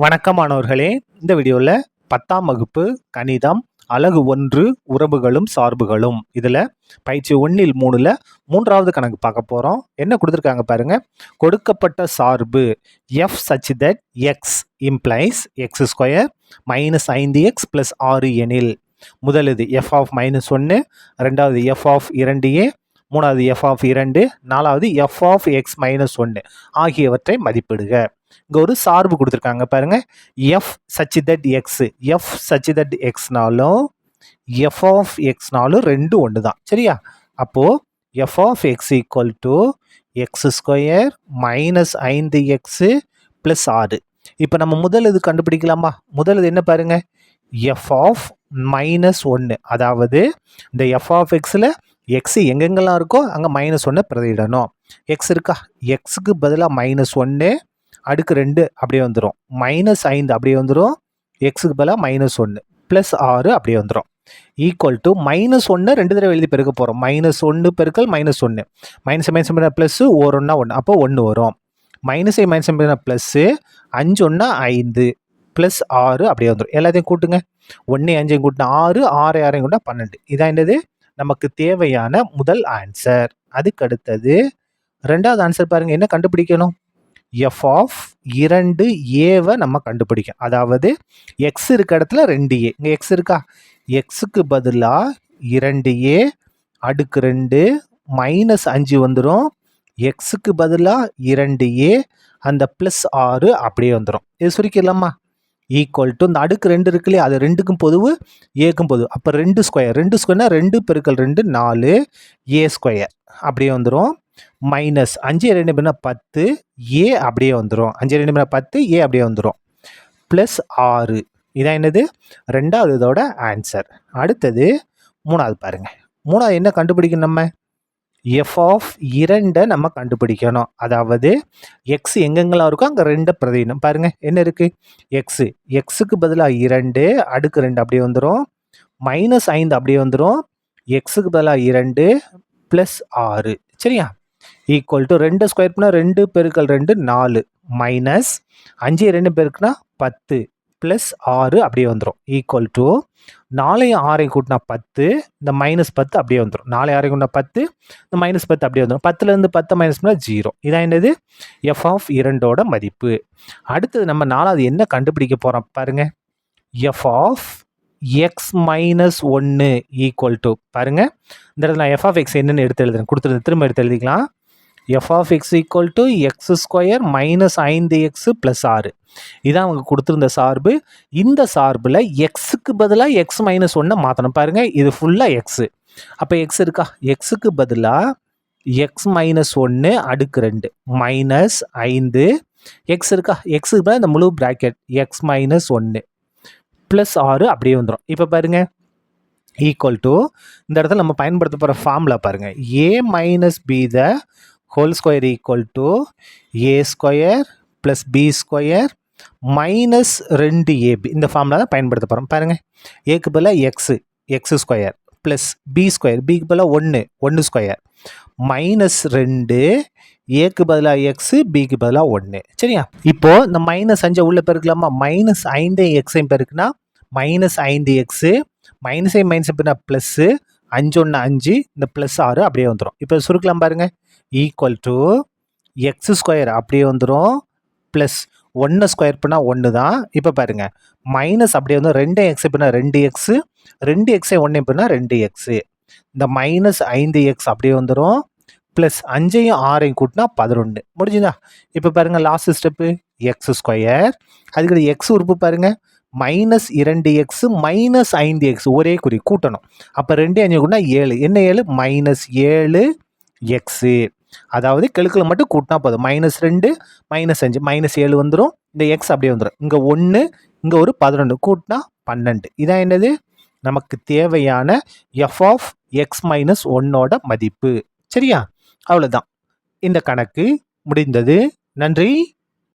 வணக்கம் மாணவர்களே, இந்த வீடியோவில் 10ஆம் வகுப்பு கணிதம் அலகு 1 உறவுகளும் சார்புகளும் இதில் பயிற்சி 1இல் 3ல் 3வது கணக்கு பார்க்க போகிறோம். என்ன கொடுத்துருக்காங்க பாருங்க. கொடுக்கப்பட்ட சார்பு f such that x implies x square minus 5x plus 6 எனில் முதலது f ஆஃப் -1, ரெண்டாவது f ஆஃப் 2a, மூணாவது f ஆஃப் 2, நாலாவது f ஆஃப் x -1 ஆகியவற்றை மதிப்பிடுக. இங்கே ஒரு சார்பு கொடுத்துருக்காங்க பாருங்க. f such that x, f such that xனாலும் f of xனாலும் ரெண்டு ஒன்று தான், சரியா? அப்போ f of x equal to x square minus 5x plus 6. இப்போ நம்ம முதல் இது கண்டுபிடிக்கலாமா? முதல் இது என்ன பாருங்க, f of -1, அதாவது இந்த f of xல x எங்கெங்கெல்லாம் இருக்கோ அங்கே -1 பிரதியிடணும். x இருக்கா, xக்கு பதிலாக -1 அடுக்கு 2 அப்படியே வந்துடும், -5 அப்படியே வந்துடும், எக்ஸுக்கு பதிலாக -1 ப்ளஸ் 6 அப்படியே வந்துடும். ஈக்குவல் டு -1 ரெண்டு தடவை எழுதி பெருக்க போகிறோம். -1 பெருக்கல் -1, மைனஸ் மைனஸ் ப்ளஸ்ஸு, ஒரு ஒன்றா 1, அப்போ 1 வரும். மைனஸை மைனஸ் ப்ளஸ்ஸு, 5 ஒன்றா 5 ப்ளஸ் 6 அப்படியே வந்துடும். எல்லாத்தையும் கூட்டுங்க. 1 5 கூட்டினா 6, 6 6 கூட்டினா 12. இதான் என்னது நமக்கு தேவையான முதல் ஆன்சர். அதுக்கு அடுத்தது ரெண்டாவது ஆன்சர் பாருங்கள். என்ன கண்டுபிடிக்கணும்? f ஆஃப் 2a நம்ம கண்டுபிடிக்கும். அதாவது x இருக்க இடத்துல 2a, இங்கே x இருக்கா, xக்கு பதிலாக 2a அடுக்கு 2 மைனஸ் 5 வந்துடும், xக்கு பதிலாக 2a அந்த ப்ளஸ் 6 அப்படியே வந்துடும். இது சுருக்கிடலாமா? ஈக்குவல் டு இந்த அடுக்கு 2 இருக்கு இல்லையா, அது 2க்கும் பொதுவு ஏக்கும் பொதுவு, அப்போ 2 ஸ்கொயர், 2 ஸ்கொயர்னா 2 பெருக்கல் 2 4 a ஸ்கொயர் அப்படியே வந்துடும். மைனஸ் 5 2 10 a அப்படியே வந்துடும், 5 2 10 a அப்படியே வந்துடும், ப்ளஸ் 6. இதான் என்னது ரெண்டாவது இதோட ஆன்சர். அடுத்தது மூணாவது பாருங்க. மூணாவது என்ன கண்டுபிடிக்கணும்? நம்ம f ஆஃப் 2 நம்ம கண்டுபிடிக்கணும். அதாவது x எங்கெங்கெல்லாம் இருக்கோ அங்கே 2 பிரதியிடணும். பாருங்க என்ன இருக்கு, எக்ஸுக்கு பதிலாக 2 அடுக்கு 2 அப்படியே வந்துடும், -5 அப்படியே வந்துடும், எக்ஸுக்கு பதிலாக 2 ப்ளஸ் 6, சரியா? ஈக்குவல் டு 2 ஸ்கொயர் பண்ணால் 2 பெருக்கல் 2 4 மைனஸ் 5 2 பெருக்குனா 10 ப்ளஸ் 6 அப்படியே வந்துடும். ஈக்குவல் டு 4 6 கூட்டினா 10, இந்த -10 அப்படியே வந்துடும். 4 6 கூட்டினா 10, இந்த -10 அப்படியே வந்துடும். 10லேருந்து 10 மைனஸ் பண்ணால் 0. இதான் என்னது f ஆஃப் 2ஓட மதிப்பு. அடுத்தது நம்ம நாலாவது என்ன கண்டுபிடிக்க போகிறோம் பாருங்க. f of x -1 equal to பாருங்க. இந்த இடத்துல நான் f ஆஃப் x என்னன்னு எடுத்து எழுதுறேன், கொடுத்துருது திரும்ப எடுத்து எழுதிக்கலாம். f of x equal to x square minus 5x plus 6. இதான் அவங்க கொடுத்துருந்த சார்பு. இந்த சார்பில் எக்ஸுக்கு பதிலாக x -1 மாற்றணும். பாருங்கள் இது ஃபுல்லாக x, அப்போ x இருக்கா, எக்ஸுக்கு பதிலாக x -1 அடுக்கு 2 மைனஸ் 5, x இருக்கா, எக்ஸுக்கு பதிலாக இந்த முழு ப்ராக்கெட் x -1 ப்ளஸ் 6 அப்படியே வந்துடும். இப்போ பாருங்கள் ஈக்குவல் டு இந்த இடத்துல நம்ம பயன்படுத்த போகிற ஃபார்முலா பாருங்கள். a minus b the whole square equal to a square plus b square minus 2ab. இந்த ஃபார்முலா தான் பயன்படுத்த போகிறோம். பாருங்கள் ஏக்கு பதிலாக X square plus b square, பிக்கு பதிலாக 1 ஸ்கொயர் மைனஸ் 2, ஏக்கு பதிலாக எக்ஸு பிக்கு பதிலாக 1, சரியா? இப்போது இந்த -5 உள்ள பெருக்கலாமா? -5 எக்ஸையும் பெருக்குனா -5x, மைனஸை மைனஸ் பண்ணால் ப்ளஸ்ஸு, 5 1 5, இந்த ப்ளஸ் 6 அப்படியே வந்துடும். இப்போ சுருக்கலாம் பாருங்கள். ஈக்குவல் டு எக்ஸ் ஸ்கொயர் அப்படியே வந்துடும், ப்ளஸ் 1 ஸ்கொயர் பண்ணால் 1 தான். இப்போ பாருங்கள் மைனஸ் அப்படியே வந்து 2 எக்ஸை பண்ணால் 2x, 2 எக்ஸை 1 பண்ணால் 2x, இந்த -5x அப்படியே வந்துடும், ப்ளஸ் 5ஐயும் 6ஐயும் கூட்டினா 11. முடிஞ்சுதா? இப்போ பாருங்கள் லாஸ்ட் ஸ்டெப்பு எக்ஸ் ஸ்கொயர், அதுக்கு எக்ஸ் உறுப்பு பாருங்கள் -2x மைனஸ் 5x ஒரே குறி கூட்டணும். அப்போ 2 5 கூட்டினா 7, என்ன 7 -7x, அதாவது கெழுக்களை மட்டும் கூட்டினா போதும். -2 -5 -7 வந்துடும், இந்த x அப்படியே வந்துடும். இங்கே 1 இங்கே ஒரு 11 கூட்டினா 12. இதான் என்னது நமக்கு தேவையான f ஆஃப் x -1ஓட மதிப்பு, சரியா? அவ்வளோதான், இந்த கணக்கு முடிந்தது. நன்றி.